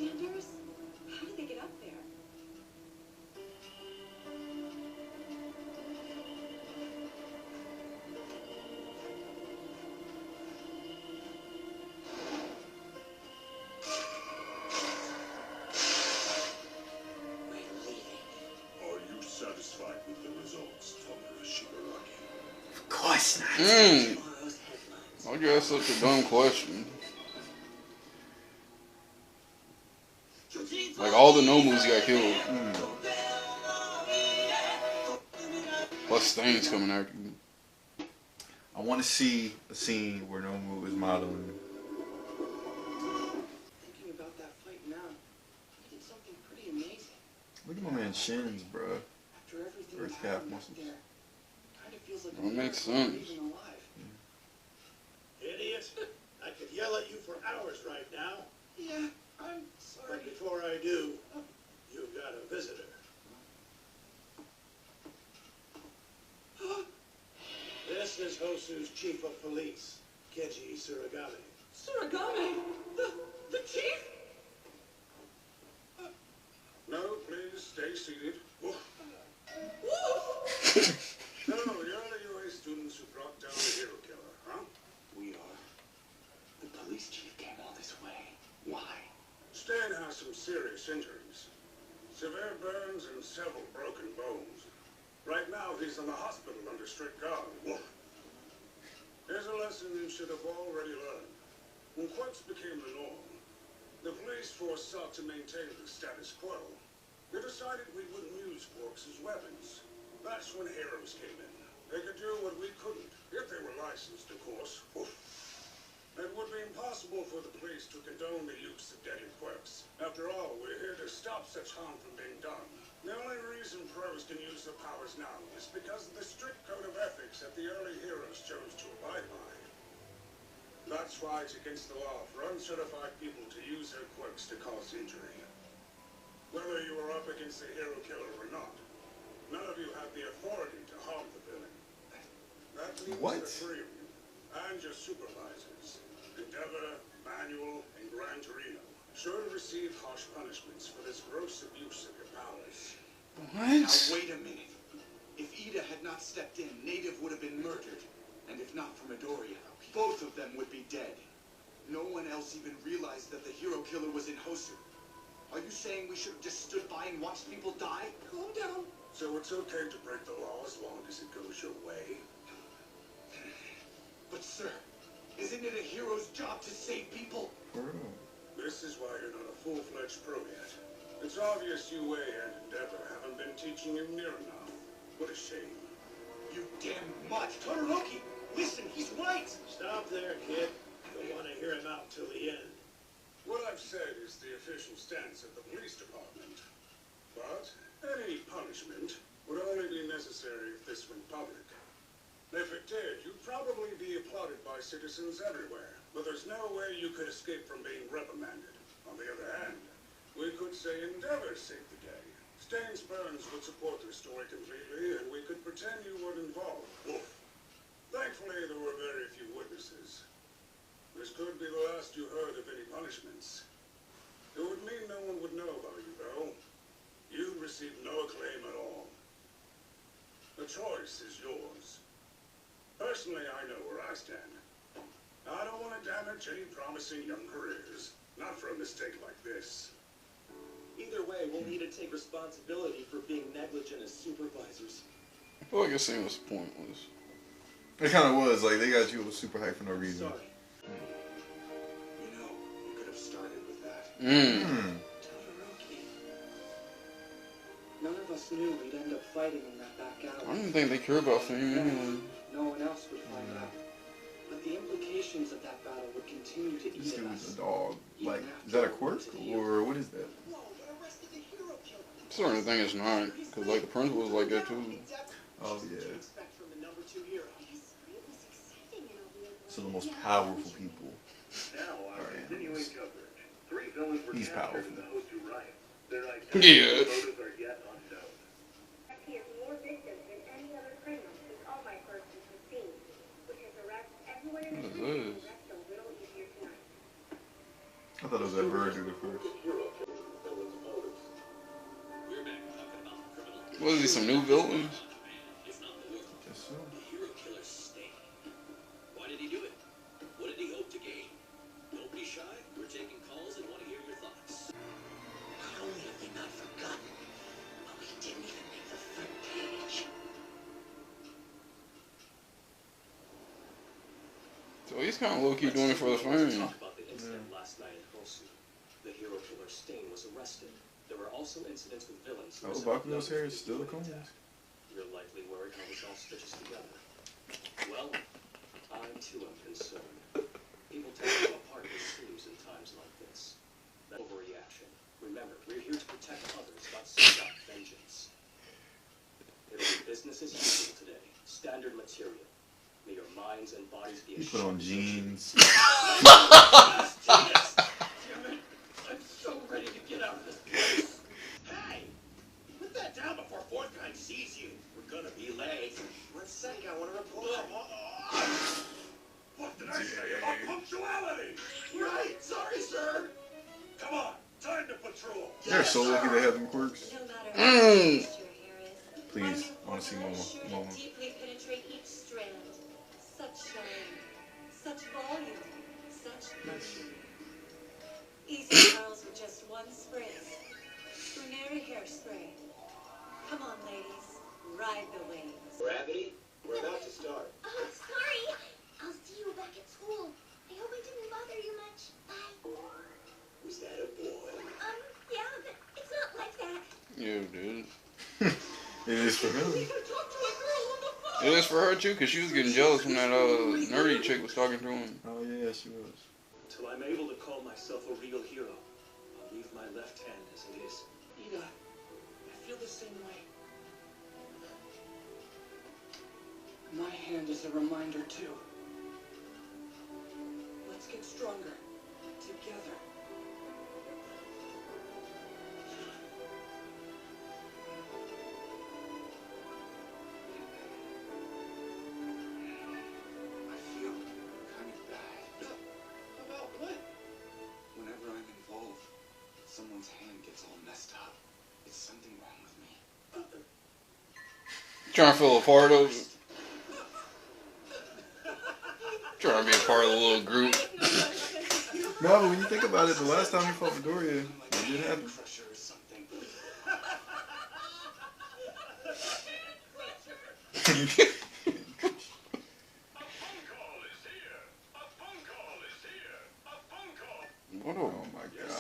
bystanders? How did they get up there? Are you satisfied with the results, Thomas Shigaraki? Of course not. I guess that's such a dumb question. Like, all the Nomus got killed. Plus Stain's coming after you. I want to see a scene where Nomu is modeling. Thinking about that fight now, he did something pretty amazing. Look at my man's shins, bro. After everything Or his that calf happened muscles. there, kind of feels like That makes we're sense. even alive. Idiot! I could yell at you for hours right now. Yeah, I'm sorry. But before I do, you've got a visitor. This is Hosu's chief of police, Keiji Suragame. Suragame? The chief? No, please, stay seated. Woof! No, you're the UA students who brought down the hero killer, huh? We are. The police chief came all this way. Why? Stan has some serious injuries. Severe burns and several broken bones. Right now, he's in the hospital under strict guard. Here's a lesson you should have already learned. When quirks became the norm, the police force sought to maintain the status quo. They decided we wouldn't use quirks as weapons. That's when heroes came in. They could do what we couldn't, if they were licensed, of course. It would be impossible for the police to condone the use of deadly quirks. After all, we're here to stop such harm from being done. The only reason pros can use their powers now is because of the strict code of ethics that the early heroes chose to abide by. That's why it's against the law for uncertified people to use their quirks to cause injury. Whether you are up against the hero killer or not, none of you have the authority to harm the villain. That means the three of you, and your supervisors, Endeavor, Manual, and Gran Torino, should receive harsh punishments for this gross abuse of your powers. Now, wait a minute. If Ida had not stepped in, Native would have been murdered. And if not for Midoriya, both of them would be dead. No one else even realized that the hero killer was in Hosu. Are you saying we should have just stood by and watched people die? Calm down. So it's okay to break the law as long as it goes your way? But sir, isn't it a hero's job to save people? This is why you're not a full-fledged pro yet. It's obvious UA and Endeavor haven't been teaching you near enough. What a shame. You damn mutt! Todoroki! Listen, he's right! Stop there, kid. You'll want to hear him out till the end. What I've said is the official stance of the police department. But any punishment would only be necessary if this went public. If it did, you'd probably be applauded by citizens everywhere. But there's no way you could escape from being reprimanded. On the other hand, we could say Endeavor saved the day. Stain's Burns would support their story completely, and we could pretend you weren't involved. Thankfully, there were very few witnesses. This could be the last you heard of any punishments. It would mean no one would know about you, though. You'd receive no acclaim at all. The choice is yours. Personally, I know where I stand. I don't want to damage any promising young careers. Not for a mistake like this. Either way, we'll need to take responsibility for being negligent as supervisors. I feel like this scene was pointless. It kind of was. Like, they got you super hype for no reason. Sorry. You know, you could have started with that. Todoroki. None of us knew we'd end up fighting in that back I alley. don't even think they care about fame anyway. No one else would find out. But the implications of that battle would continue to This eat dude at was us. a dog. Like, is that a quirk? Or what is that? Whoa, they arrested the hero killer. I'm starting to think it's not. Because, like, the principal was like that, too. Oh, yeah. Expect from the number 2 hero. It was exciting in a weird way. So the most powerful people. Now, our continuing coverage. 3 villains were He's captured powerful. in the Hosu riot. Their Yeah. motives are yet unknown. He has more victims than any other criminal since all my persons have seen, which has arrested everyone in the What is country this? and rest a little easier tonight. I thought it was that bird dude at first. Hero What is he, some new villains? If not more, Guess so. the hero killer's stain. Why did he do it? What did he hope to gain? Don't be shy. We're taking calls and want to hear your thoughts. Not only have they not forgotten, but we didn't even make the front page. So he's kind of low-key doing it for the fame. Talk about the incident last night in Hosu. The hero killer Stain was arrested. There were also incidents with villains. Oh, Bakugo's hair is still combed. You're likely worried how this all stitches together. Well, I too am concerned. People tend to go apart with sleeves in times like this. That overreaction. Remember, we're here to protect others, not seek out vengeance. It'll be business as usual today. Standard material. May your minds and bodies be He put on jeans. Damn it! I'm so ready to get out of this place. Hey! Put that down before fourth kind sees you. We're gonna be late. One sec, I want to report. What did I say about punctuality? Right, sorry, sir. Come on, time to patrol. They're so lucky they have them quirks. No matter how Mm. thick your hair is, Please, I want to see Mama. Mama. Deeply penetrate each strand. Such shine, such volume, such luxury. Easy curls with just one spritz. Bruneri hairspray. Come on, ladies, ride the waves. Gravity, we're about to start. Oh, sorry. I'll see you back at school. I hope I didn't bother you much. Bye. Was that a boy? Yeah, but it's not like that. Yeah, dude. It is for him. It is for her too, cause she was getting jealous when that nerdy chick was talking to him. Oh yeah, she was. Till I'm able to call myself a real hero, I'll leave my left hand as it is. Ida, I feel the same way. My hand is a reminder too. Let's get stronger. Together. I feel kind of bad. About what? Whenever I'm involved, someone's hand gets all messed up. It's something wrong with me. Trying to feel a part of it. Trying to be a part of the little group. No, but when you think about it, the last time you fought Midoriya, it did happen. Crusher or something. What Oh my gosh.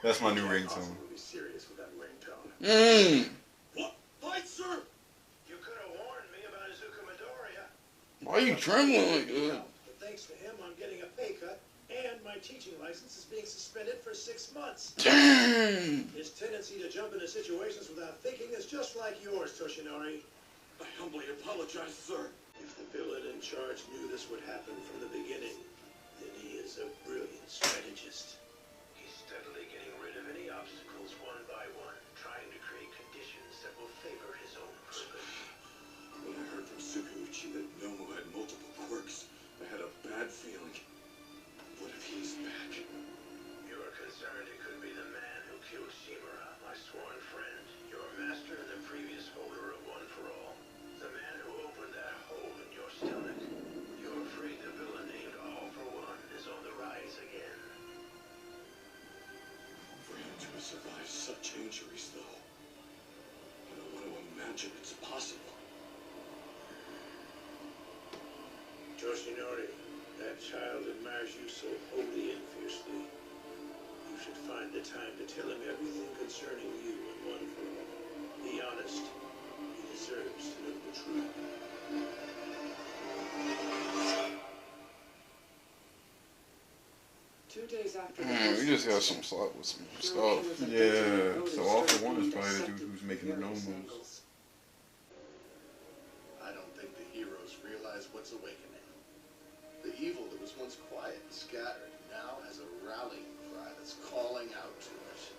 That's my new ringtone. Possibly serious with that ringtone. What? Fight, sir! You could have warned me about Izuku Midoriya. Why are you trembling like that? But thanks to him, I'm getting a pay cut, and my teaching license is being suspended for 6 months. Damn! His tendency to jump into situations without thinking is just like yours, Toshinori. I humbly apologize, sir. If the villain in charge knew this would happen from the beginning, then he is a brilliant strategist. He's steadily getting rid of any obstacles one by one, trying to create conditions that will favor his own purpose. When I heard from Sukuuchi that Nomu had multiple quirks, I had a bad feeling. What if he's back? You are concerned it could be the man who killed Shimura, my sworn friend, your master and the previous holder of One for All. The man who opened that hole in your stomach. You're afraid the villain named All for One is on the rise again. For him to have survived such injuries, though, I don't want to imagine it's possible. Toshinori, that child admires you so wholly and fiercely. You should find the time to tell him everything concerning you and One for All. Be honest. He deserves to know the truth. Two days after We just got some slot with some stuff. Yeah, so All for One is probably the dude who's making the known moves. I don't think the heroes realize what's awakening. The evil that was once quiet and scattered now has a rallying cry that's calling out to it.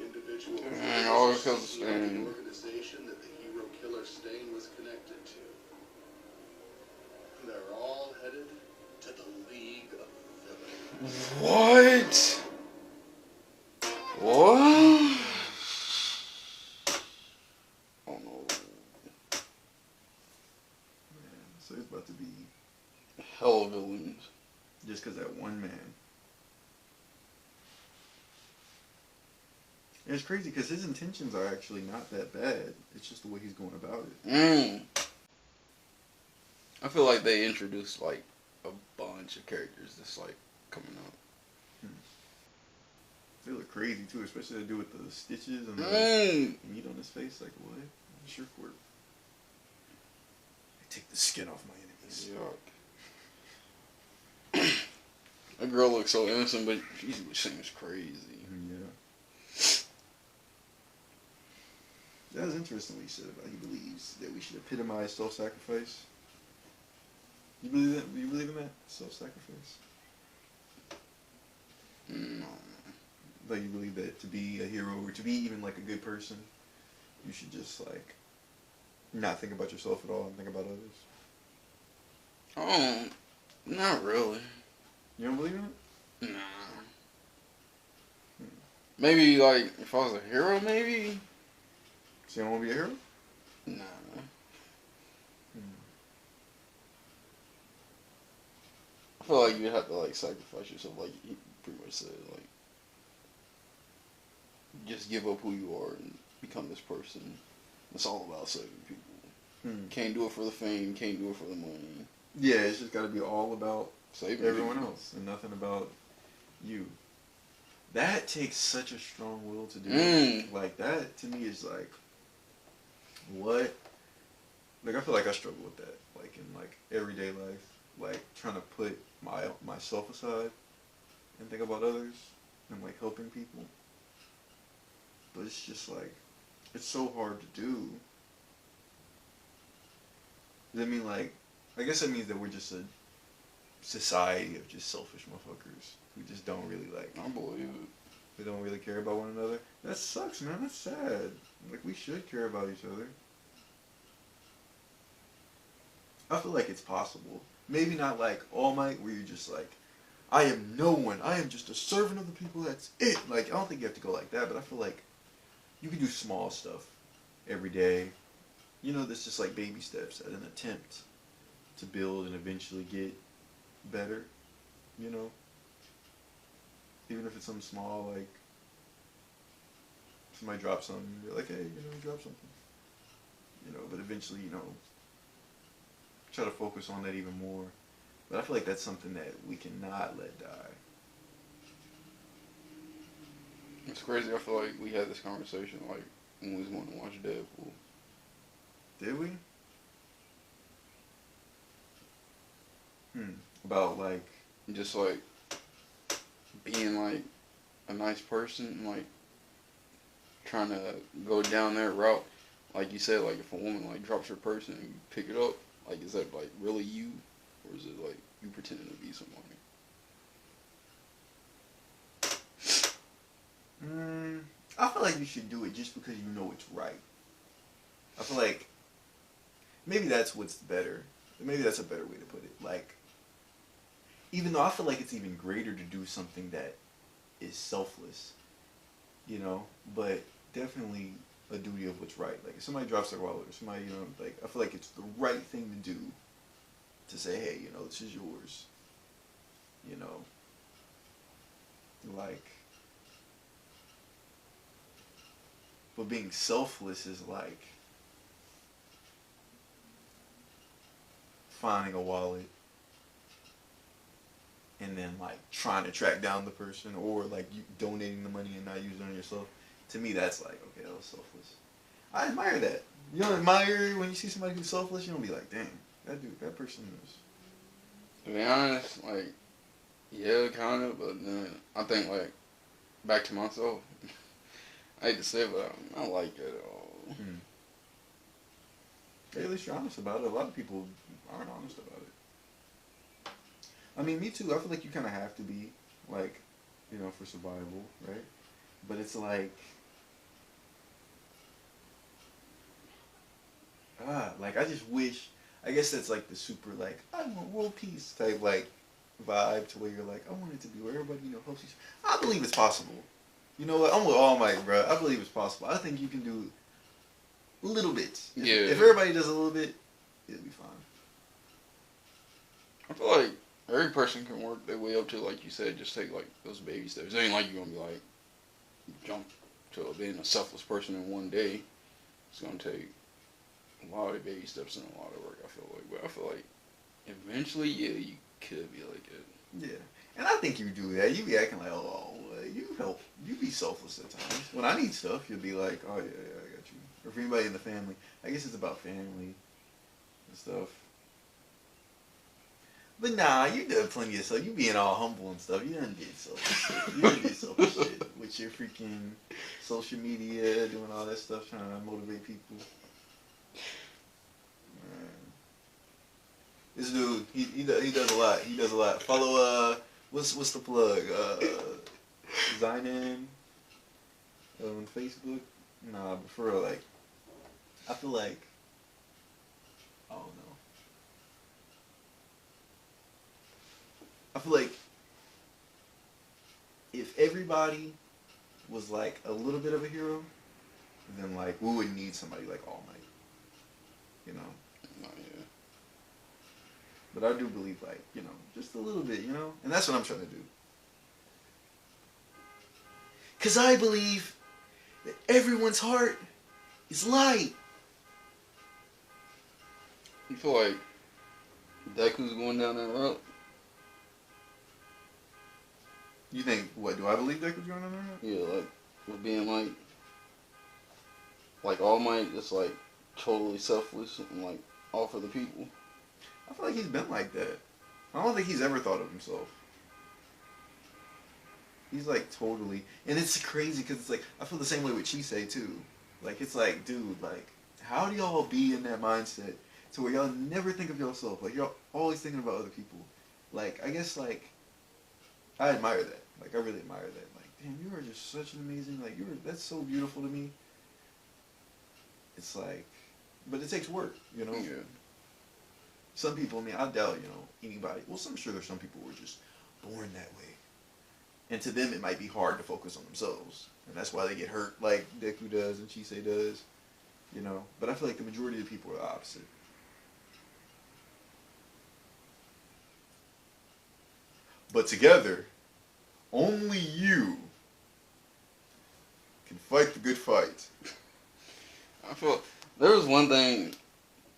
Individuals Dang, all because of seeking out the Stain. organization that the hero killer Stain was connected to. They're all headed to the League of Villains. What? What? hell of villains. Just because that one man. And it's crazy because his intentions are actually not that bad. It's just the way he's going about it. I feel like they introduced like a bunch of characters that's like coming up. They look crazy too, especially they do with the stitches and the meat on his face. Like what? Sure for it. I take the skin off my enemies. Yuck. That girl looks so innocent, but she seems crazy. Yeah. That was interesting what he said about he believes that we should epitomize self-sacrifice. You believe that? You believe in that? Self-sacrifice? No. Like you believe that to be a hero or to be even like a good person, you should just like not think about yourself at all and think about others? Not really. You don't believe in it? Nah. Maybe like if I was a hero, maybe. So you don't want to be a hero? Nah. I feel like you have to like sacrifice yourself, like he pretty much said, like just give up who you are and become this person. It's all about saving people. Can't do it for the fame, can't do it for the money. Yeah, it's just got to be all about saving everyone people. else and nothing about you. That takes such a strong will to do. Like that to me is like, what? Like I feel like I struggle with that, like in like everyday life, like trying to put myself aside and think about others and like helping people. But it's just like, it's so hard to do. Does that mean like, I guess that means that we're just a society of just selfish motherfuckers who just don't really like. I believe it. They don't really care about one another. That sucks, man. That's sad. Like we should care about each other. I feel like it's possible. Maybe not like All Might, where you're just like, I am no one. I am just a servant of the people. That's it. Like I don't think you have to go like that, but I feel like you can do small stuff every day. You know, that's just like baby steps at an attempt to build and eventually get better. You know, even if it's something small, like somebody drops something, you're like, hey, you know, you dropped something. You know, but eventually, you know, try to focus on that even more. But I feel like that's something that we cannot let die. It's crazy. I feel like we had this conversation like when we was going to watch Deadpool. Did we? About like just like being like a nice person and like trying to go down that route. Like you said, like if a woman like drops her purse and you pick it up, like is that like really you, or is it like you pretending to be somebody? I feel like you should do it just because you know it's right. I feel like maybe that's what's better. Maybe that's a better way to put it. Like, even though I feel like it's even greater to do something that is selfless, you know, but definitely a duty of what's right. Like if somebody drops their wallet or somebody, you know, like I feel like it's the right thing to do to say, hey, you know, this is yours. You know, like, but being selfless is like finding a wallet and then like trying to track down the person, or like you donating the money and not using it on yourself. To me, that's like, okay, that was selfless. I admire that. You don't admire when you see somebody who's selfless. You don't be like, dang, that person is. To be honest, like, yeah, kind of, but then I think like back to myself. I hate to say it, but I don't like it at all. Hey, at least you're honest about it. A lot of people aren't honest about it. I mean, me too. I feel like you kind of have to be, like, you know, for survival, right? But it's like, like I just wish. I guess that's like the super like I want world peace type like vibe to where you're like I want it to be where everybody, you know, helps each other. I believe it's possible. You know what? I'm with All Might, bro. I believe it's possible. I think you can do little bits. If everybody does a little bit, it'll be fine. I feel like every person can work their way up to, like you said, just take like those baby steps. It ain't like you're gonna be like jump to being a selfless person in one day. It's gonna take a lot of baby steps and a lot of work. I feel like, but I feel like eventually, yeah, you could be like it. Yeah. And I think you do that. You be acting like, oh, you help. You be selfless at times. When I need stuff, you'll be like, oh, yeah, I got you. Or for anybody in the family. I guess it's about family and stuff. But nah, you done plenty of stuff. You being all humble and stuff. You done did selfish shit. You done did selfish shit with your freaking social media, doing all that stuff, trying to motivate people. Man. This dude, he does a lot. He does a lot. Follow what's the plug? Zynan on Facebook. Nah, but for real, like, I feel like, I don't know. I feel like if everybody was like a little bit of a hero, then like we wouldn't need somebody like All Might. You know? Oh, yeah. But I do believe like, you know, just a little bit, you know? And that's what I'm trying to do. Cause I believe that everyone's heart is light. You feel like Deku's going down that route? You think, what, do I believe Deku's going on there? Yeah, like, with being like All Might, just like totally selfless and like all for the people. I feel like he's been like that. I don't think he's ever thought of himself. He's like totally, and it's crazy because it's like, I feel the same way with Chisei too. Like, it's like, dude, like, how do y'all be in that mindset to where y'all never think of yourself? Like, y'all always thinking about other people. Like, I guess, like, I admire that. Like, I really admire that. Like, damn, you are just such an amazing, like, that's so beautiful to me. It's like, but it takes work, you know? Yeah. Some people, I mean, I doubt, you know, anybody, well, I'm sure there's some people who are just born that way. And to them, it might be hard to focus on themselves. And that's why they get hurt like Deku does and Chisei does, you know? But I feel like the majority of the people are the opposite. But together, only you can fight the good fight. I feel there was one thing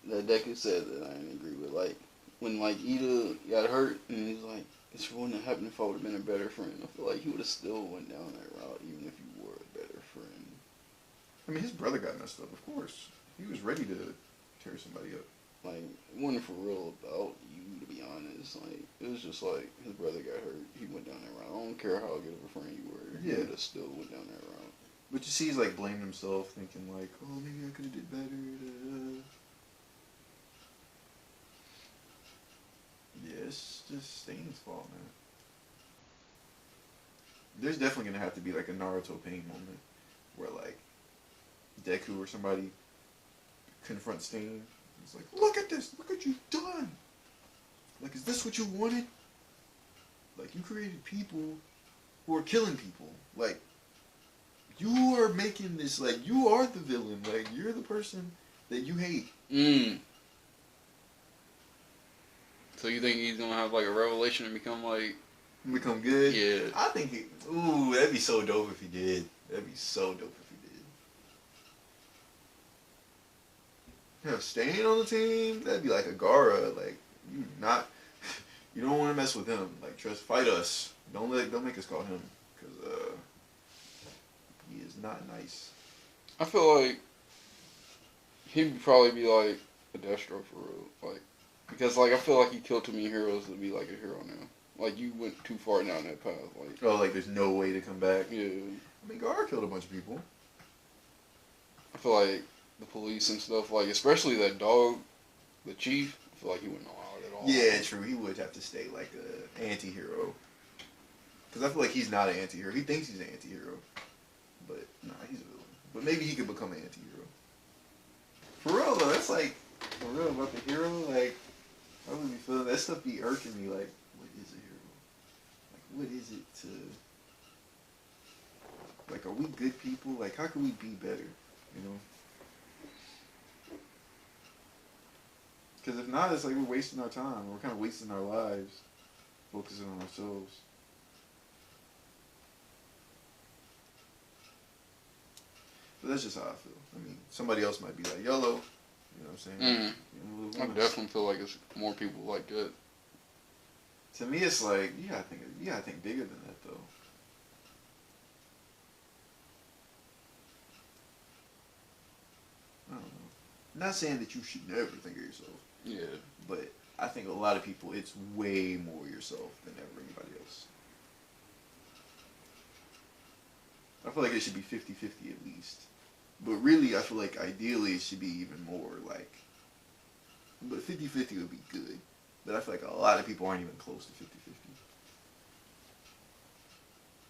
that Deku said that I didn't agree with. Like, when like Ida got hurt and he's like, this wouldn't have happened if I would have been a better friend. I feel like he would have still went down that route even if you were a better friend. I mean, his brother got messed up, of course. He was ready to tear somebody up. Like, it wasn't for real about you, to be honest. Like, it was just like his brother got hurt. He went down that route. I don't care how good of a friend you were. He would have still went down that route. But you see, he's like blaming himself, thinking like, oh, maybe I could have did better. Yeah, it's just Stain's fault, man. There's definitely gonna have to be like a Naruto pain moment where like Deku or somebody confronts Stain. It's like, look at this, look what you've done. Like, is this what you wanted? Like, you created people who are killing people. Like, you are making this, like, you are the villain. Like, you're the person that you hate. So you think he's gonna have like a revelation and become like... Become good? Yeah. I think he... Ooh, that'd be so dope if he did. That'd be so dope if he did. Have Stain on the team? That'd be like a Gaara. Like, you not... You don't want to mess with him. Like, fight us. Don't make us call him. Because, he is not nice. I feel like he'd probably be like a Deathstroke for real. Like, because like I feel like he killed too many heroes to be like a hero now. Like, you went too far down that path. Like, oh, like there's no way to come back? Yeah. I mean, Gaara killed a bunch of people. I feel like the police and stuff, like, especially that dog, the chief, I feel like he wouldn't allow it at all. Yeah, true. He would have to stay like an anti-hero. Because I feel like he's not an anti-hero. He thinks he's an anti-hero. But, nah, he's a villain. But maybe he could become an anti-hero. For real, though, that's like, for real, about the hero, like, I would be feeling, that stuff be irking me, like, what is a hero? Like, what is it to, like, are we good people? Like, how can we be better, you know? Because if not, it's like we're wasting our time. We're kind of wasting our lives focusing on ourselves. But that's just how I feel. I mean, somebody else might be like, YOLO. You know what I'm saying? Mm. You know, I definitely feel like it's more people like that. To me, it's like, you gotta think bigger than that, though. I don't know. I'm not saying that you should never think of yourself. Yeah. But I think a lot of people, it's way more yourself than ever anybody else. I feel like it should be 50-50 at least. But really, I feel like ideally it should be even more like... But 50-50 would be good. But I feel like a lot of people aren't even close to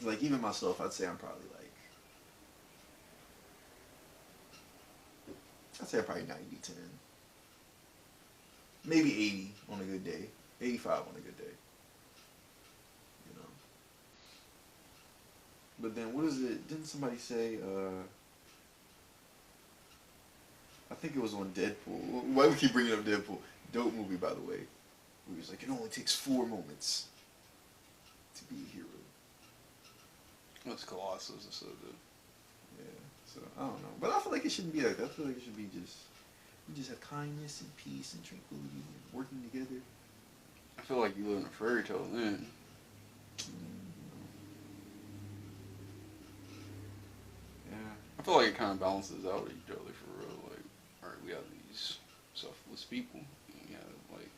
50-50. Like, even myself, I'd say I'm probably like... I'd say I'm probably 90-10. Maybe 80 on a good day. 85 on a good day. You know? But then, what is it? Didn't somebody say, I think it was on Deadpool. Why do we keep bringing up Deadpool? Dope movie, by the way. He was like, it only takes 4 moments to be a hero. That's Colossus, so good. Yeah, so, I don't know. But I feel like it shouldn't be like that. I feel like it should be just, we just have kindness and peace and tranquility and working together. I feel like you live in a fairy tale then. Yeah. I feel like it kind of balances out each other for real. Like, alright, we have these selfless people. And we have, like...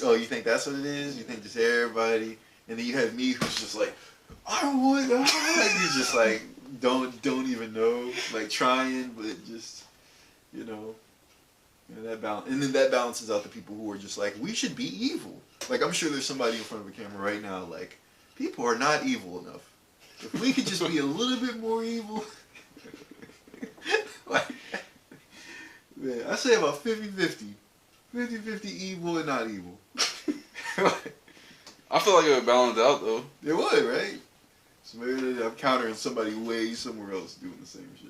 Oh, you think that's what it is? You think just everybody, and then you have me who's just like, I don't want that. Like, you just like, don't even know. Like, trying, but just, you know. And that balance, and then that balances out the people who are just like, we should be evil. Like, I'm sure there's somebody in front of a camera right now like, people are not evil enough. If we could just be a little bit more evil. Like, man, I say about 50-50. 50-50 evil and not evil. I feel like it would balance out though. It would, right? So maybe I'm countering somebody way somewhere else doing the same shit.